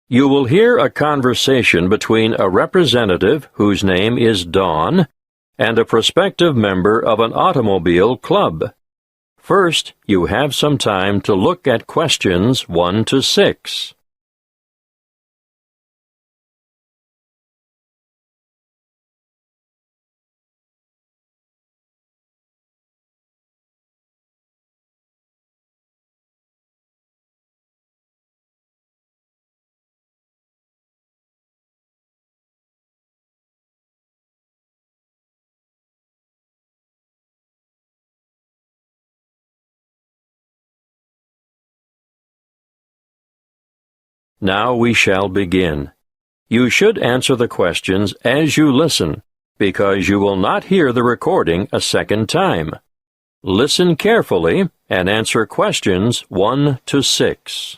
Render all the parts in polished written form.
You will hear a conversation between a representative whose name is Dawn and a prospective member of an automobile club. First, you have some time to look at questions 1 to 6. Now we shall begin. You should answer the questions as you listen, because you will not hear the recording a second time. Listen carefully and answer questions 1 to 6.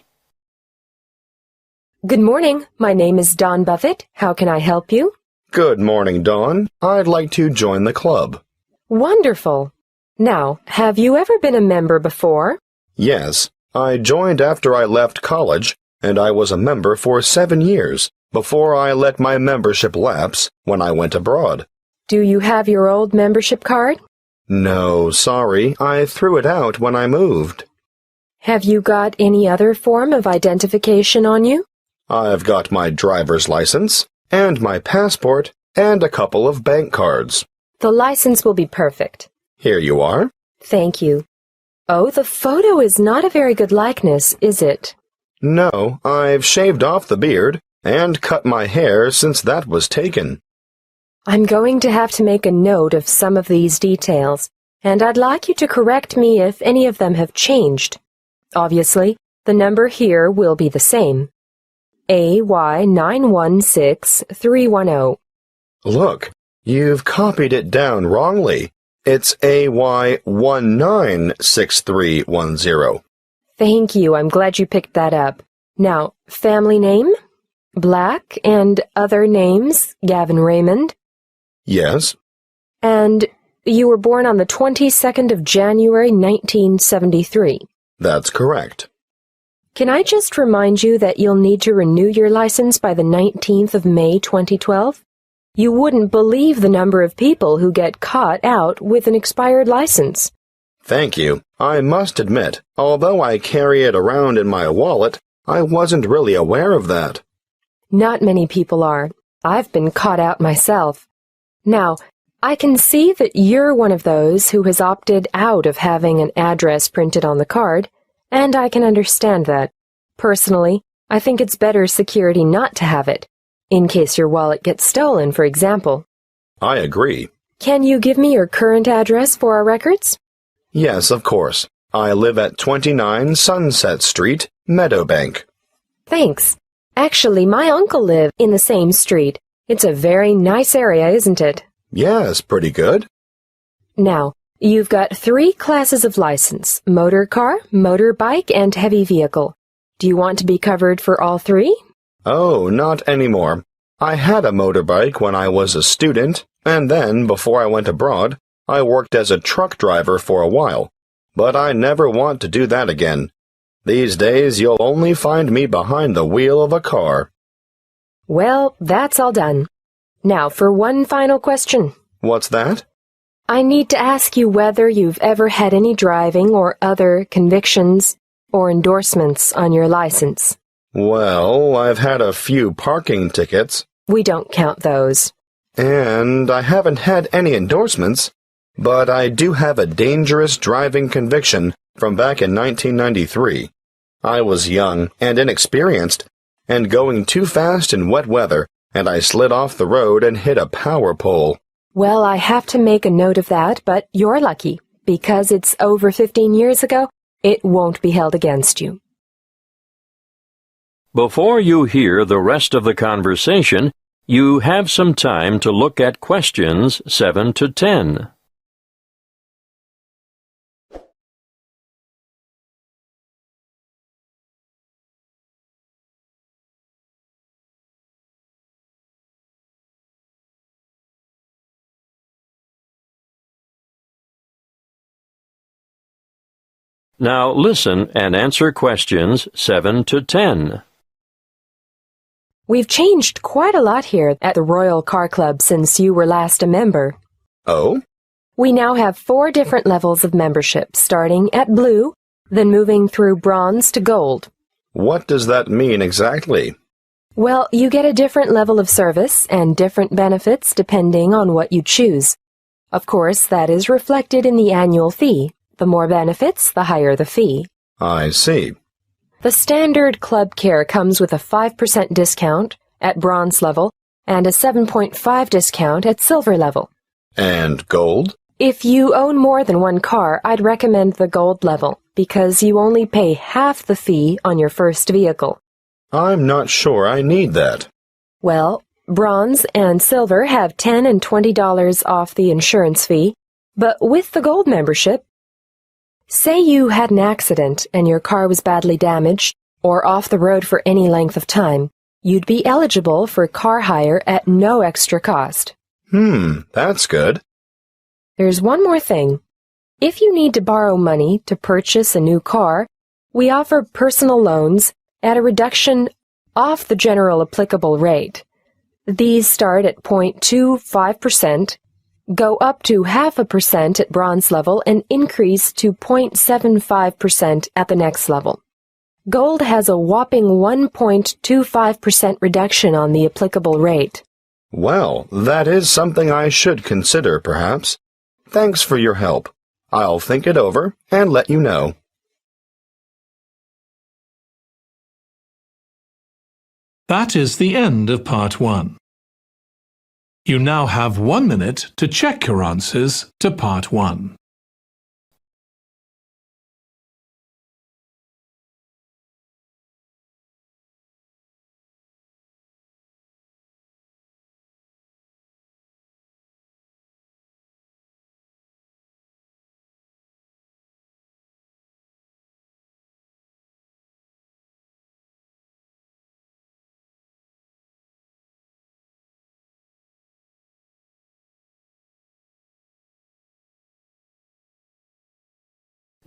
Good morning. My name is Dawn Buffett. How can I help you? Good morning, Dawn. I'd like to join the club. Wonderful. Now, have you ever been a member before? Yes, I joined after I left college, and I was a member for 7 years before I let my membership lapse when I went abroad. Do you have your old membership card? No, sorry, I threw it out when I moved. Have you got any other form of identification on you? I've got my driver's license, and my passport, and a couple of bank cards. The license will be perfect. Here you are. Thank you. Oh, the photo is not a very good likeness, is it? No, I've shaved off the beard and cut my hair since that was taken. I'm going to have to make a note of some of these details, and I'd like you to correct me if any of them have changed. Obviously, the number here will be the same. AY916310. Look, you've copied it down wrongly. It's AY196310. Thank you. I'm glad you picked that up. Now, family name? Black, and other names? Gavin Raymond? Yes. And you were born on the 22nd of January, 1973. That's correct. Can I just remind you that you'll need to renew your license by the 19th of May, 2012? You wouldn't believe the number of people who get caught out with an expired license. Thank you. I must admit, although I carry it around in my wallet, I wasn't really aware of that. Not many people are. I've been caught out myself. Now, I can see that you're one of those who has opted out of having an address printed on the card, and I can understand that. Personally, I think it's better security not to have it, in case your wallet gets stolen, for example. I agree. Can you give me your current address for our records? Yes, of course. I live at 29 Sunset Street, Meadowbank. Thanks. Actually, my uncle lives in the same street. It's a very nice area, isn't it? Yes, pretty good. Now, you've got 3 classes of license: motor car, motorbike, and heavy vehicle. Do you want to be covered for all 3? Oh, not anymore. I had a motorbike when I was a student, and then, before I went abroad, I worked as a truck driver for a while, but I never want to do that again. These days, you'll only find me behind the wheel of a car. Well, that's all done. Now for one final question. What's that? I need to ask you whether you've ever had any driving or other convictions or endorsements on your license. Well, I've had a few parking tickets. We don't count those. And I haven't had any endorsements. But I do have a dangerous driving conviction from back in 1993. I was young and inexperienced, and going too fast in wet weather, and I slid off the road and hit a power pole. Well, I have to make a note of that, but you're lucky. Because it's over 15 years ago, it won't be held against you. Before you hear the rest of the conversation, you have some time to look at questions 7 to 10. Now listen and answer questions 7 to 10. We've changed quite a lot here at the Royal Car Club since you were last a member. Oh? We now have 4 different levels of membership, starting at blue, then moving through bronze to gold. What does that mean exactly? Well, you get a different level of service and different benefits depending on what you choose. Of course, that is reflected in the annual fee. The more benefits, the higher the fee. I see. The standard club care comes with a 5% discount at bronze level and a 7.5% discount at silver level. And gold? If you own more than one car, I'd recommend the gold level because you only pay half the fee on your first vehicle. I'm not sure I need that. Well, bronze and silver have $10 and $20 off the insurance fee, but with the gold membership, say you had an accident and your car was badly damaged or off the road for any length of time, you'd be eligible for car hire at no extra cost. That's good. There's one more thing. If you need to borrow money to purchase a new car, we offer personal loans at a reduction off the general applicable rate. These start at 0.25%, go up to 0.5% at bronze level, and increase to 0.75% at the next level. Gold has a whopping 1.25% reduction on the applicable rate. Well, that is something I should consider, perhaps. Thanks for your help. I'll think it over and let you know. That is the end of part 1. You now have 1 minute to check your answers to part 1.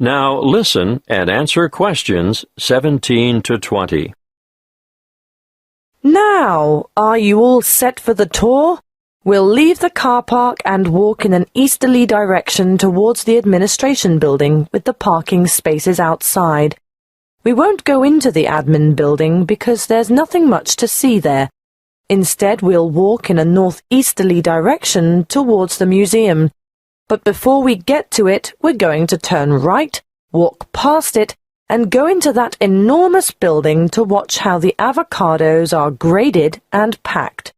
Now listen and answer questions 17 to 20. Now, are you all set for the tour? We'll leave the car park and walk in an easterly direction towards the administration building with the parking spaces outside. We won't go into the admin building because there's nothing much to see there. Instead, we'll walk in a northeasterly direction towards the museum. But before we get to it, we're going to turn right, walk past it, and go into that enormous building to watch how the avocados are graded and packed.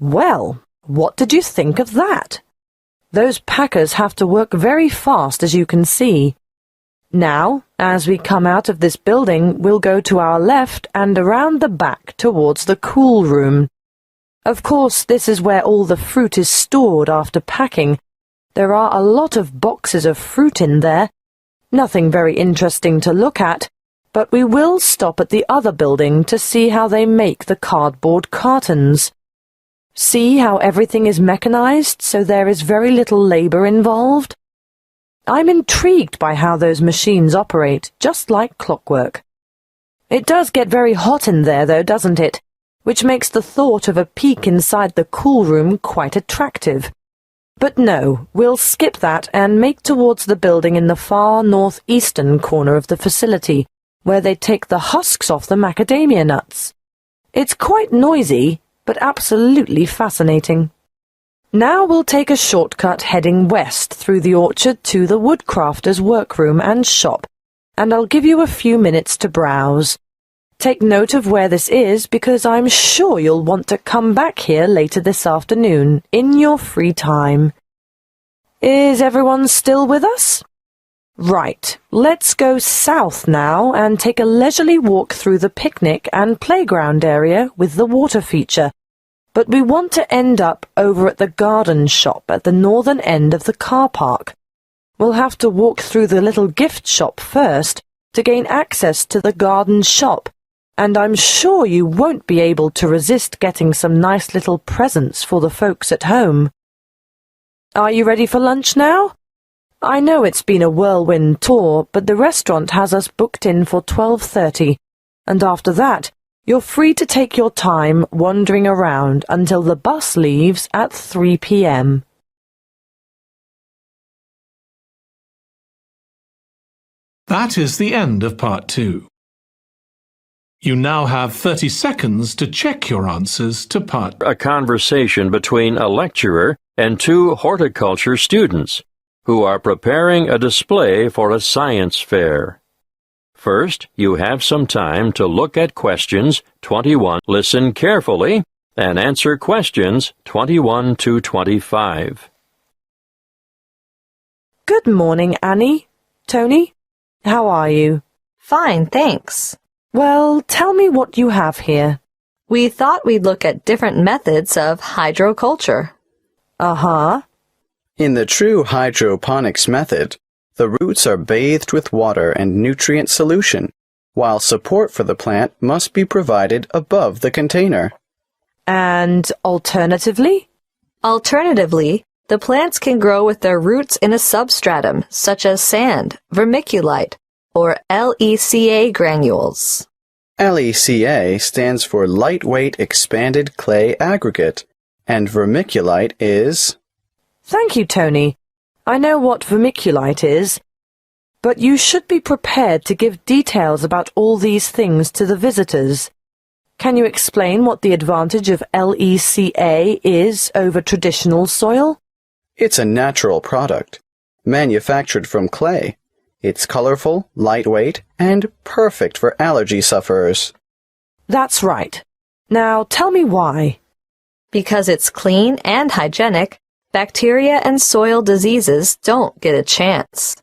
Well, what did you think of that? Those packers have to work very fast, as you can see. Now, as we come out of this building, we'll go to our left and around the back towards the cool room. Of course, this is where all the fruit is stored after packing. There are a lot of boxes of fruit in there. Nothing very interesting to look at, but we will stop at the other building to see how they make the cardboard cartons. See how everything is mechanized, so there is very little labor involved? I'm intrigued by how those machines operate, just like clockwork. It does get very hot in there, though, doesn't it? Which makes the thought of a peek inside the cool room quite attractive. But no, we'll skip that and make towards the building in the far northeastern corner of the facility, where they take the husks off the macadamia nuts. It's quite noisy, but absolutely fascinating. Now we'll take a shortcut heading west through the orchard to the woodcrafter's workroom and shop, and I'll give you a few minutes to browse. Take note of where this is because I'm sure you'll want to come back here later this afternoon in your free time. Is everyone still with us? Right, let's go south now and take a leisurely walk through the picnic and playground area with the water feature. But we want to end up over at the garden shop at the northern end of the car park. We'll have to walk through the little gift shop first to gain access to the garden shop. And I'm sure you won't be able to resist getting some nice little presents for the folks at home. Are you ready for lunch now? I know it's been a whirlwind tour, but the restaurant has us booked in for 12:30, and after that, You're free to take your time wandering around until the bus leaves at 3 p.m. That is the end of Part 2. You now have 30 seconds to check your answers to Part 2. A conversation between a lecturer and two horticulture students who are preparing a display for a science fair. First, you have some time to look at questions 21. Listen carefully and answer questions 21 to 25. Good morning, Annie. Tony, how are you? Fine, thanks. Well, tell me what you have here. We thought we'd look at different methods of hydroculture. Uh-huh. In the true hydroponics method, the roots are bathed with water and nutrient solution, while support for the plant must be provided above the container. And alternatively? Alternatively, the plants can grow with their roots in a substratum, such as sand, vermiculite, or LECA granules. LECA stands for Lightweight Expanded Clay Aggregate, and vermiculite is... Thank you, Tony. I know what vermiculite is, but you should be prepared to give details about all these things to the visitors. Can you explain what the advantage of LECA is over traditional soil? It's a natural product, manufactured from clay. It's colorful, lightweight, and perfect for allergy sufferers. That's right. Now tell me why. Because it's clean and hygienic, bacteria and soil diseases don't get a chance.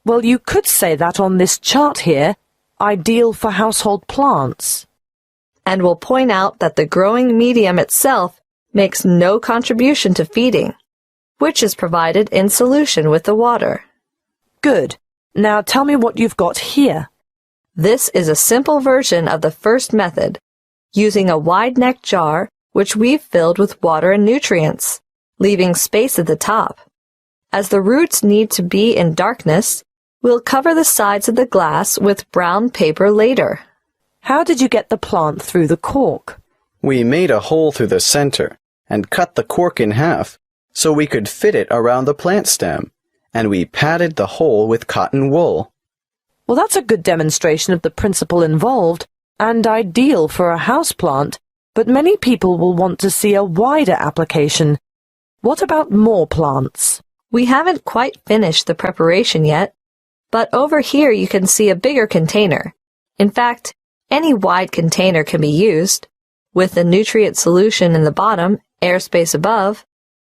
Well, you could say that on this chart here, ideal for household plants. And we'll point out that the growing medium itself makes no contribution to feeding, which is provided in solution with the water. Good. Now tell me what you've got here. This is a simple version of the first method, using a wide-neck jar which we've filled with water and nutrients, leaving space at the top. As the roots need to be in darkness, we'll cover the sides of the glass with brown paper later. How did you get the plant through the cork? We made a hole through the center and cut the cork in half so we could fit it around the plant stem, and we padded the hole with cotton wool. Well, that's a good demonstration of the principle involved and ideal for a houseplant, but many people will want to see a wider application. What about more plants? We haven't quite finished the preparation yet, but over here you can see a bigger container. In fact, any wide container can be used, with the nutrient solution in the bottom, airspace above,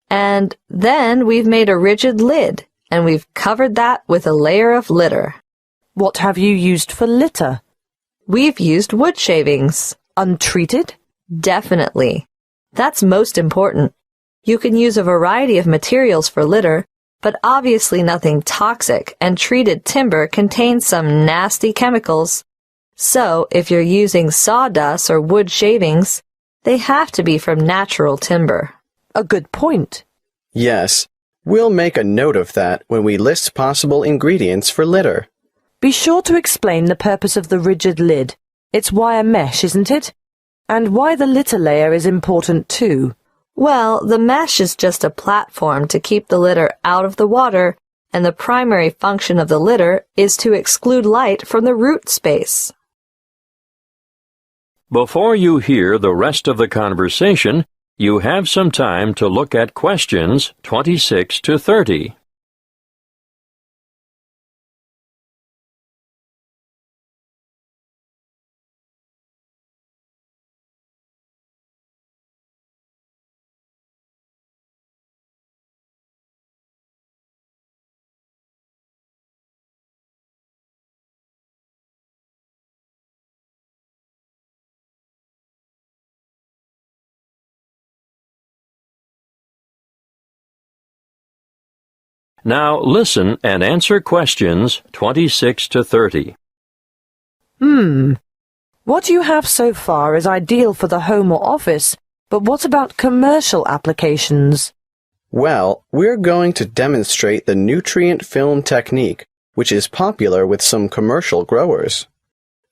and then we've made a rigid lid, and we've covered that with a layer of litter. What have you used for litter? We've used wood shavings. Untreated? Definitely. That's most important. You can use a variety of materials for litter, but obviously nothing toxic, and treated timber contains some nasty chemicals. So, if you're using sawdust or wood shavings, they have to be from natural timber. A good point. Yes, we'll make a note of that when we list possible ingredients for litter. Be sure to explain the purpose of the rigid lid. It's wire mesh, isn't it? And why the litter layer is important too. Well, the mesh is just a platform to keep the litter out of the water, and the primary function of the litter is to exclude light from the root space. Before you hear the rest of the conversation, you have some time to look at questions 26 to 30. Now listen and answer questions 26 to 30. What you have so far is ideal for the home or office, but what about commercial applications? Well, we're going to demonstrate the nutrient film technique, which is popular with some commercial growers.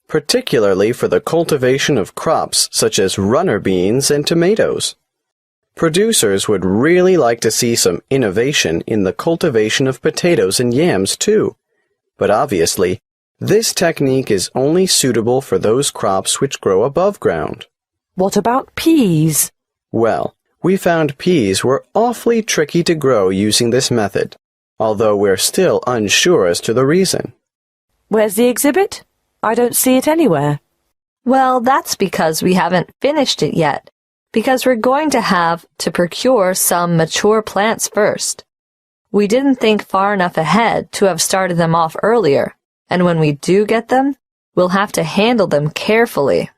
particularly for the cultivation of crops such as runner beans and tomatoes. Producers would really like to see some innovation in the cultivation of potatoes and yams too, but obviously, this technique is only suitable for those crops which grow above ground. What about peas? Well, we found peas were awfully tricky to grow using this method, although we're still unsure as to the reason. Where's the exhibit? I don't see it anywhere. Well, that's because we haven't finished it yet, because we're going to have to procure some mature plants first. We didn't think far enough ahead to have started them off earlier, and when we do get them, we'll have to handle them carefully.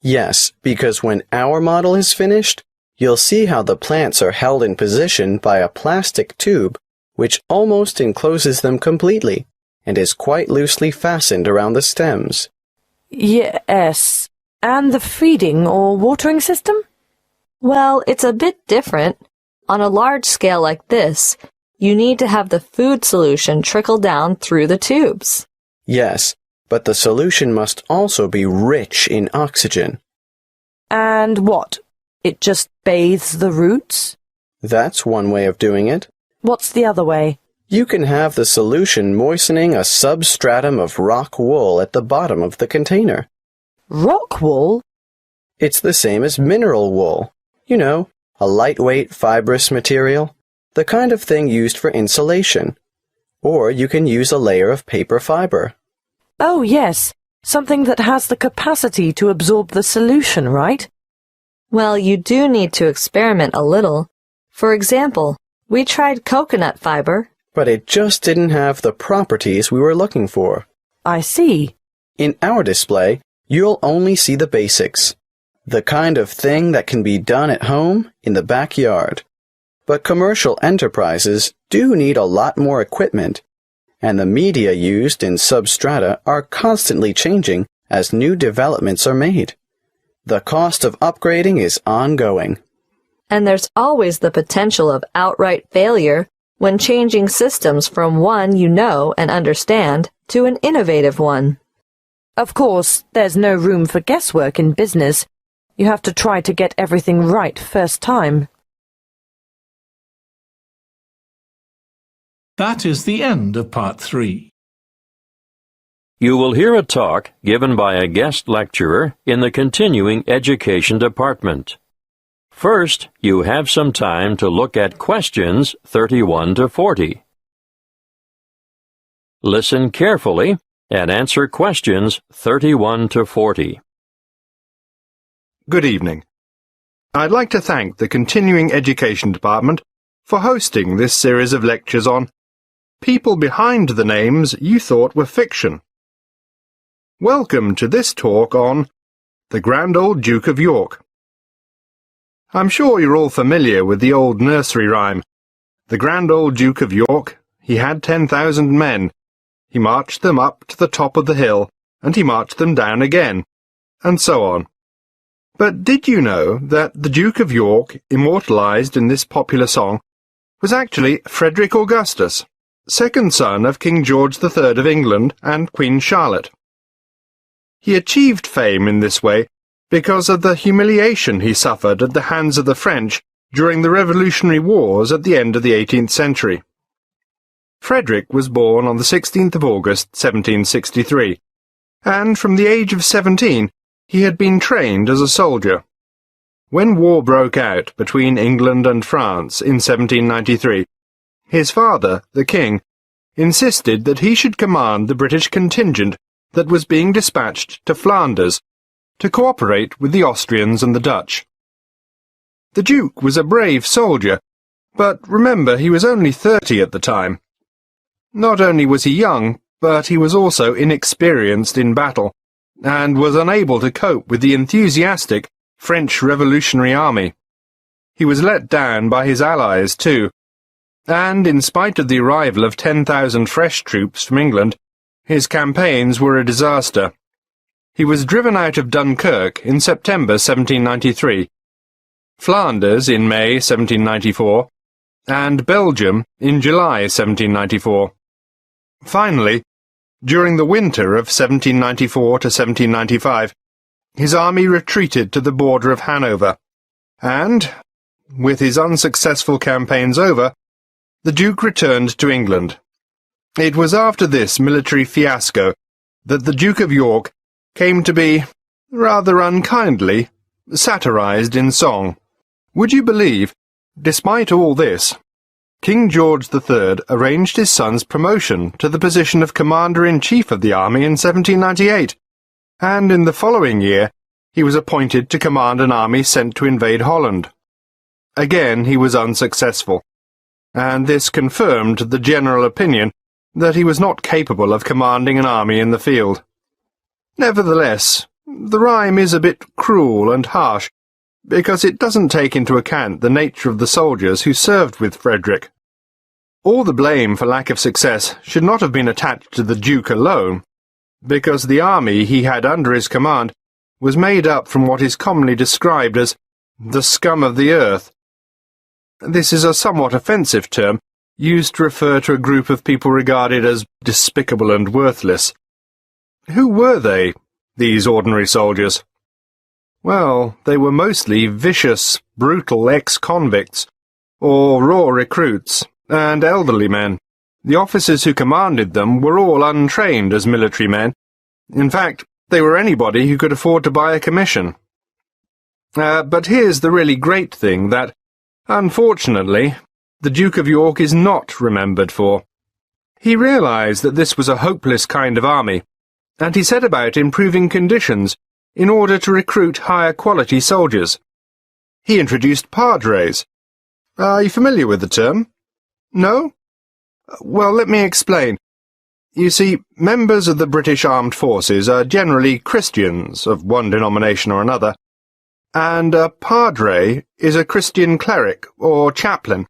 Yes, because when our model is finished, you'll see how the plants are held in position by a plastic tube which almost encloses them completely and is quite loosely fastened around the stems. Yes. And the feeding or watering system? Well, it's a bit different. On a large scale like this, you need to have the food solution trickle down through the tubes. Yes, but the solution must also be rich in oxygen. And what? It just bathes the roots? That's one way of doing it. What's the other way? You can have the solution moistening a substratum of rock wool at the bottom of the container. Rock wool? It's the same as mineral wool. You know, a lightweight fibrous material, the kind of thing used for insulation. Or you can use a layer of paper fiber. Oh, yes. Something that has the capacity to absorb the solution, right? Well, you do need to experiment a little. For example, we tried coconut fiber. But it just didn't have the properties we were looking for. I see. In our display, you'll only see the basics. The kind of thing that can be done at home in the backyard. But commercial enterprises do need a lot more equipment, and the media used in substrata are constantly changing as new developments are made. The cost of upgrading is ongoing. And there's always the potential of outright failure when changing systems from one you know and understand to an innovative one. Of course, there's no room for guesswork in business. You have to try to get everything right first time. That is the end of Part 3. You will hear a talk given by a guest lecturer in the Continuing Education Department. First, you have some time to look at questions 31 to 40. Listen carefully and answer questions 31 to 40. Good evening. I'd like to thank the Continuing Education Department for hosting this series of lectures on people behind the names you thought were fiction. Welcome to this talk on the Grand Old Duke of York. I'm sure you're all familiar with the old nursery rhyme. The Grand Old Duke of York, he had 10,000 men. He marched them up to the top of the hill, and he marched them down again, and so on. But did you know that the Duke of York, immortalized in this popular song, was actually Frederick Augustus, second son of King George III of England and Queen Charlotte? He achieved fame in this way because of the humiliation he suffered at the hands of the French during the Revolutionary Wars at the end of the 18th century. Frederick was born on the 16th of August, 1763, and from the age of 17 he had been trained as a soldier. When war broke out between England and France in 1793, his father, the king, insisted that he should command the British contingent that was being dispatched to Flanders to cooperate with the Austrians and the Dutch. The Duke was a brave soldier, but remember he was only 30 at the time. Not only was he young, but he was also inexperienced in battle, and was unable to cope with the enthusiastic French Revolutionary Army. He was let down by his allies too, and in spite of the arrival of 10,000 fresh troops from England, his campaigns were a disaster. He was driven out of Dunkirk in September 1793, Flanders in May 1794, and Belgium in July 1794. Finally, During the winter of 1794 to 1795, his army retreated to the border of Hanover, and, with his unsuccessful campaigns over, the Duke returned to England. It was after this military fiasco that the Duke of York came to be, rather unkindly, satirized in song. Would you believe, despite all this, King George III arranged his son's promotion to the position of Commander-in-Chief of the army in 1798, and in the following year he was appointed to command an army sent to invade Holland. Again he was unsuccessful, and this confirmed the general opinion that he was not capable of commanding an army in the field. Nevertheless, the rhyme is a bit cruel and harsh, because it doesn't take into account the nature of the soldiers who served with Frederick. All the blame for lack of success should not have been attached to the Duke alone, because the army he had under his command was made up from what is commonly described as the scum of the earth. This is a somewhat offensive term, used to refer to a group of people regarded as despicable and worthless. Who were they, these ordinary soldiers? Well, they were mostly vicious, brutal ex-convicts, or raw recruits, and elderly men. The officers who commanded them were all untrained as military men. In fact, they were anybody who could afford to buy a commission. But here's the really great thing that, unfortunately, the Duke of York is not remembered for. He realized that this was a hopeless kind of army, and he set about improving conditions in order to recruit higher-quality soldiers. He introduced padres. Are you familiar with the term? No? Well, let me explain. You see, members of the British Armed Forces are generally Christians of one denomination or another, and a padre is a Christian cleric or chaplain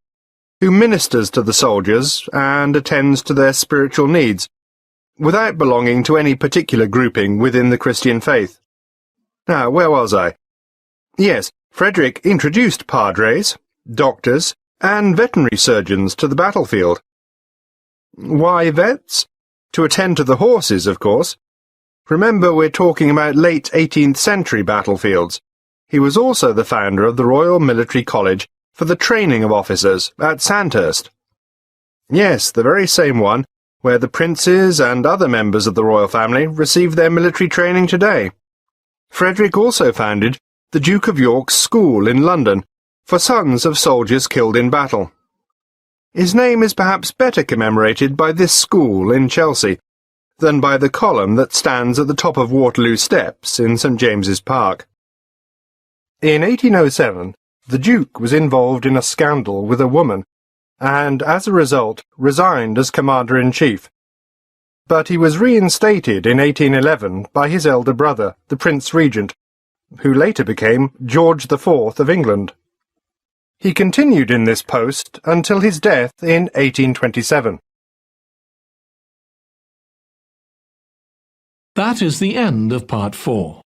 who ministers to the soldiers and attends to their spiritual needs, without belonging to any particular grouping within the Christian faith. Now, where was I? Yes, Frederick introduced padres, doctors, and veterinary surgeons to the battlefield. Why vets? To attend to the horses, of course. Remember, we're talking about late 18th century battlefields. He was also the founder of the Royal Military College for the training of officers at Sandhurst. Yes, the very same one where the princes and other members of the royal family receive their military training today. Frederick also founded the Duke of York's School in London for sons of soldiers killed in battle. His name is perhaps better commemorated by this school in Chelsea than by the column that stands at the top of Waterloo Steps in St. James's Park. In 1807, the Duke was involved in a scandal with a woman, and as a result resigned as Commander-in-Chief. But he was reinstated in 1811 by his elder brother, the Prince Regent, who later became George IV of England. He continued in this post until his death in 1827. That is the end of Part 4.